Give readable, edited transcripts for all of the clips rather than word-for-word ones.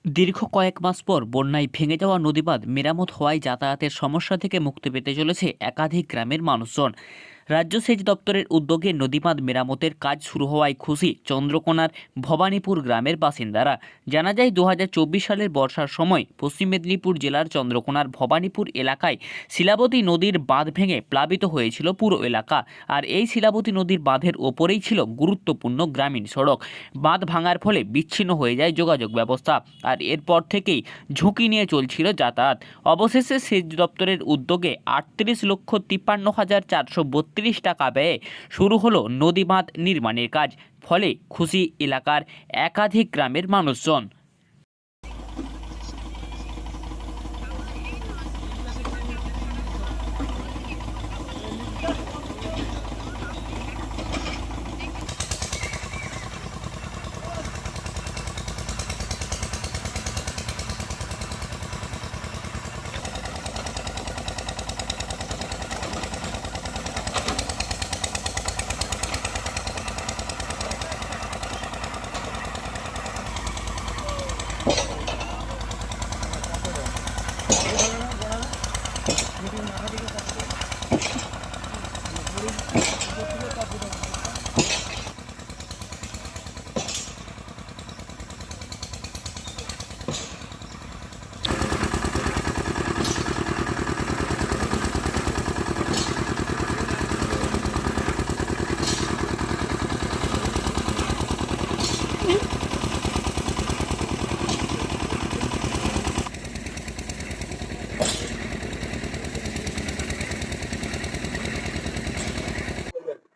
দীর্ঘ কয়েক মাস পর বন্যায় ভেঙে যাওয়া নদীবাঁধ মেরামত হওয়ায় যাতায়াতের সমস্যা থেকে মুক্তি পেতে চলেছে একাধিক গ্রামের মানুষজন। রাজ্য সেচ দপ্তরের উদ্যোগে নদীবাঁধ মেরামতের কাজ শুরু হওয়ায় খুশি চন্দ্রকোনার ভবানীপুর গ্রামের বাসিন্দারা। জানা যায় 2024 সালের বর্ষার সময় পশ্চিম মেদিনীপুর জেলার চন্দ্রকোনার ভবানীপুর এলাকায় শিলাবতী নদীর বাঁধ ভেঙে প্লাবিত হয়েছিল পুরো এলাকা। আর এই শিলাবতী নদীর বাঁধের ওপরেই ছিল গুরুত্বপূর্ণ গ্রামীণ সড়ক। বাঁধ ভাঙার ফলে বিচ্ছিন্ন হয়ে যায় যোগাযোগ ব্যবস্থা, আর এরপর থেকেই ঝুঁকি নিয়ে চলছিল যাতায়াত। অবশেষে সেচ দপ্তরের উদ্যোগে 38,53,432 টাকা ব্যয়ে শুরু হলো নদী বাঁধ নির্মাণের কাজ। ফলে খুশি এলাকার একাধিক গ্রামের মানুষজন।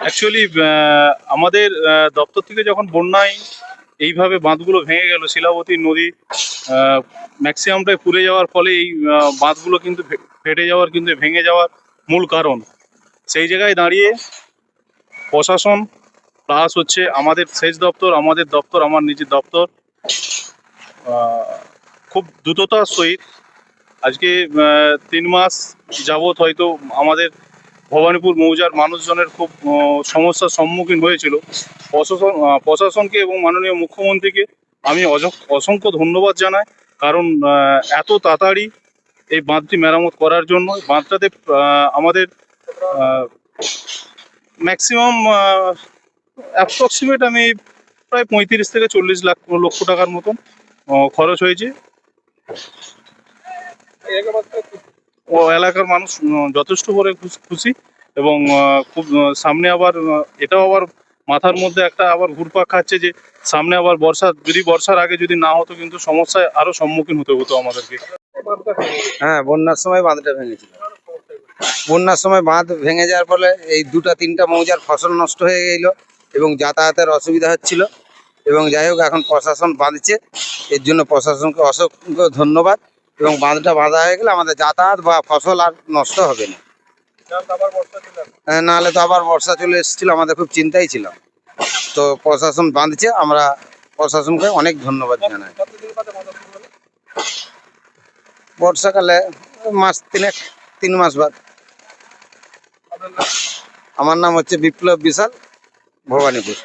অ্যাকচুয়ালি আমাদের দপ্তর থেকে যখন বন্যায় এইভাবে বাঁধগুলো ভেঙে গেল, শিলাবতী নদী ম্যাক্সিমামটাই পুড়ে যাওয়ার ফলে এই বাঁধগুলো কিন্তু ফেটে যাওয়ার, কিন্তু ভেঙে যাওয়ার মূল কারণ। সেই জায়গায় দাঁড়িয়ে প্রশাসন প্লাস হচ্ছে আমাদের সেচ দপ্তর, আমার নিজের দপ্তর খুব দ্রুততার সহিত আজকে 3 মাস যাবৎ হয়তো আমাদের ভবানীপুর মৌজার মানুষজনের খুব সমস্যার সম্মুখীন হয়েছিল। প্রশাসনকে এবং মাননীয় মুখ্যমন্ত্রীকে আমি অসংখ্য ধন্যবাদ জানাই, কারণ এত তাড়াতাড়ি এই বাঁধটি মেরামত করার জন্য। বাঁধটাতে আমাদের ম্যাক্সিমাম অ্যাপ্রক্সিমেট আমি প্রায় 35 থেকে 40 লক্ষ টাকার মতন খরচ হয়েছে। ও এলাকার মানুষ যথেষ্ট করে খুশি, এবং খুব সামনে আবার এটাও আবার মাথার মধ্যে একটা আবার ঘুরপাক খাচ্ছে যে সামনে আবার বর্ষার আগে যদি না হতো, কিন্তু সমস্যায় আরো সম্মুখীন হতে হতো আমাদেরকে। হ্যাঁ, বন্যার সময় বাঁধটা ভেঙেছিল। বন্যার সময় বাঁধ ভেঙে যাওয়ার ফলে এই 2-3টা মৌজার ফসল নষ্ট হয়ে গেল এবং যাতায়াতের অসুবিধা হচ্ছিল। এবং যাই হোক, এখন প্রশাসন বাঁধছে, এর জন্য প্রশাসনকে অসংখ্য ধন্যবাদ। এবং বাঁধটা বাঁধা হয়ে গেলে আমাদের যাতায়াত বা ফসল আর নষ্ট হবে না। নাহলে তো আবার বর্ষা চলে এসেছিল, আমাদের খুব চিন্তাই ছিল। তো প্রশাসন বাঁধছে, আমরা প্রশাসনকে অনেক ধন্যবাদ জানাই। বর্ষাকালে মাস 3 মাস বাদ। আমার নাম হচ্ছে বিপ্লব বিশাল, ভবানীপুর।